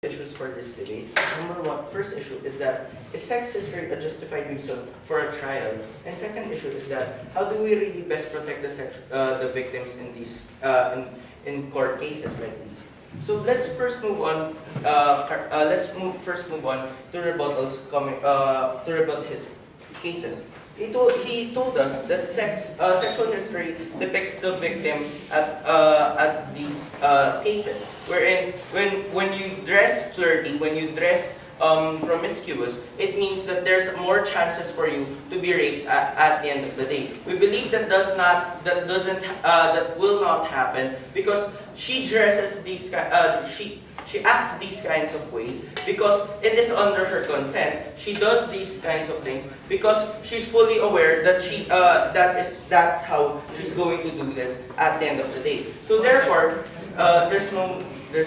issues for this debate. Number one, first issue is that is sex history a justified reason for a trial? And second issue is that how do we really best protect the victims in these in court cases like these? So let's first move on. First move on to rebuttals coming to rebut his cases. He told us that sexual history depicts the victim at these cases, wherein when you dress flirty, when you dress promiscuous, it means that there's more chances for you to be raped at the end of the day. We believe that will not happen because she dresses these she acts these kinds of ways because it is under her consent. She does these kinds of things because she's fully aware that that's how she's going to do this at the end of the day. So therefore, there's not there.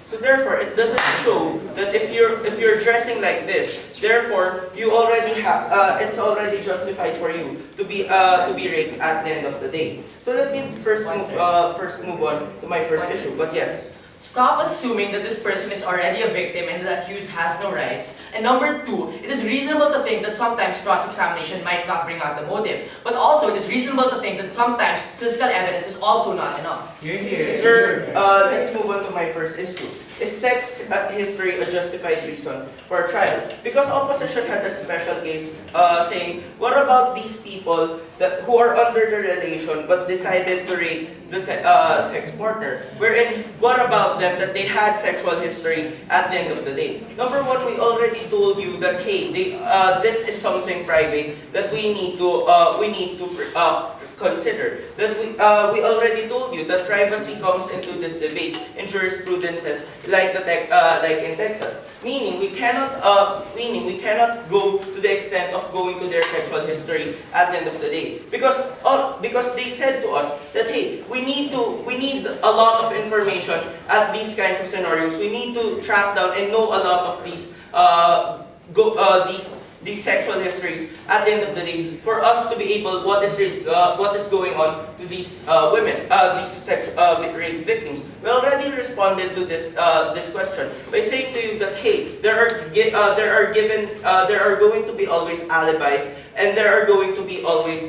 So therefore, it doesn't show that if you're dressing like this, therefore you already have it's already justified for you to be raped at the end of the day. So let me first move on to my first issue. But yes. Stop assuming that this person is already a victim and the accused has no rights. And number two, it is reasonable to think that sometimes cross-examination might not bring out the motive. But also, it is reasonable to think that sometimes physical evidence is also not enough. You're here. Sir, let's move on to my first issue. Is sex history a justified reason for a trial? Because opposition had a special case saying, what about these people who are under the relation but decided to rape the sex partner? Wherein, what about them that they had sexual history at the end of the day? Number one, we already told you that hey, this is something private that we need to consider. That we already told you that privacy comes into this debate in jurisprudences like in Texas. Meaning we cannot go to the extent of going to their sexual history at the end of the day because they said to us that hey, we need a lot of information at these kinds of scenarios. We need to track down and know a lot of these these sexual histories at the end of the day for us to be able what is going on to these women, these rape victims. We already responded to this question by saying to you that hey, there are going to be always alibis and there are going to be always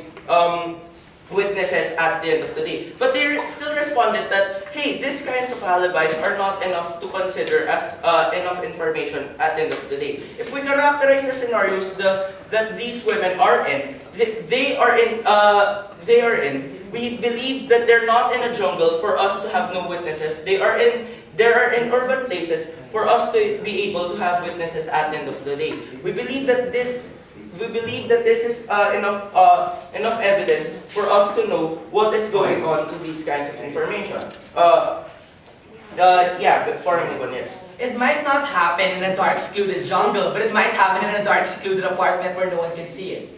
witnesses at the end of the day. But they still responded that, hey, these kinds of alibis are not enough to consider as enough information at the end of the day. If we characterize the scenarios that these women are in, we believe that they're not in a jungle for us to have no witnesses. They are in urban places for us to be able to have witnesses at the end of the day. We believe that this is enough evidence for us to know what is going on to these kinds of information. Yeah, before I move on, yes. It might not happen in a dark, secluded jungle, but it might happen in a dark, secluded apartment where no one can see it.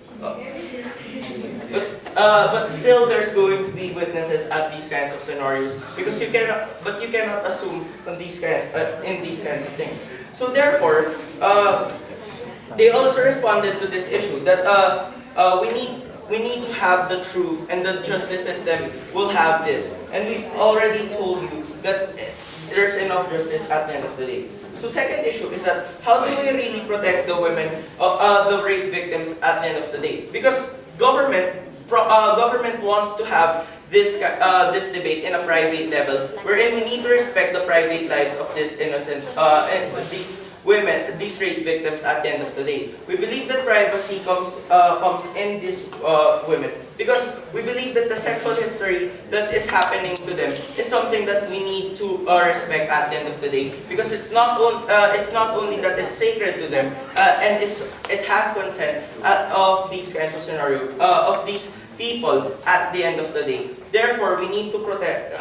But still, there's going to be witnesses at these kinds of scenarios because you cannot assume on these kinds in these kinds of things. So therefore, they also responded to this issue that we need to have the truth and the justice system will have this. And we already told you that there's enough justice at the end of the day. So second issue is that how do we really protect the women, the rape victims at the end of the day? Because government wants to have this debate in a private level, wherein we need to respect the private lives of these innocent these women, these rape victims at the end of the day. We believe that privacy comes in these women because we believe that the sexual history that is happening to them is something that we need to respect at the end of the day because it's not only that it's sacred to them and it has consent of these kinds of scenario of these people at the end of the day. Therefore, we need to protect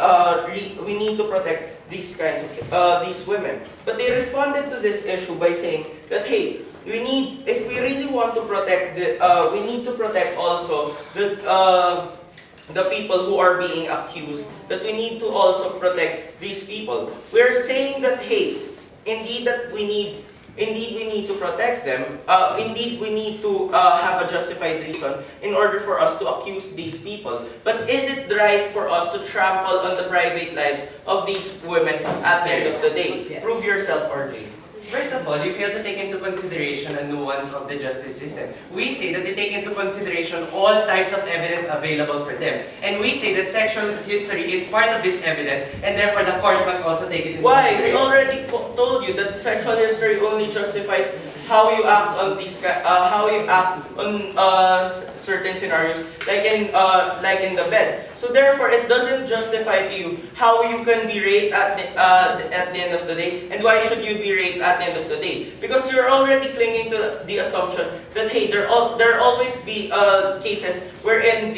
these kinds of these women. But they responded to this issue by saying that hey, if we really want to protect we need to protect also the people who are being accused. That we need to also protect these people. We're saying that hey, indeed that we need Indeed, we need to protect them. Indeed, we need to have a justified reason in order for us to accuse these people. But is it right for us to trample on the private lives of these women at the end of the day? Yeah. Prove yourself, RJ. First of all, you fail to take into consideration a nuance of the justice system. We say that they take into consideration all types of evidence available for them. And we say that sexual history is part of this evidence, and therefore the court must also take it into Why? We consideration. already told you that sexual history only justifies how you act on certain scenarios, like in the bed. So therefore, it doesn't justify to you how you can be raped at the end of the day, and why should you be raped at the end of the day? Because you're already clinging to the assumption that hey, there always be cases wherein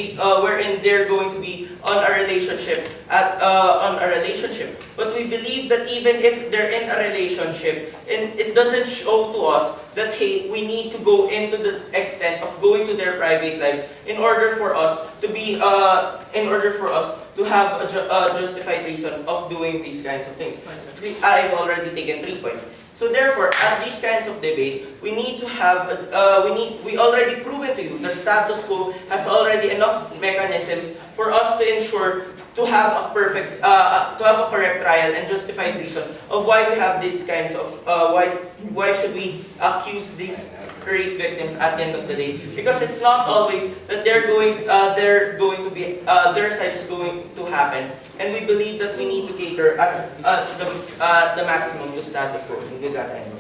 they're going to be on a relationship But we believe that even if they're in a relationship, and it doesn't show to us that hey, we need to go into the extent of going to their private lives in order for us to be to have a justified reason of doing these kinds of things. I've already taken 3 points. So therefore, at these kinds of debate, we need to have we already proven to you that status quo has already enough mechanisms for us to ensure to have a correct trial and justified reason of why we have these kinds of why should we accuse these rape victims at the end of the day, because it's not always that they're going to be their side is going to happen, and we believe that we need to cater at the maximum to status quo. And with that, I know.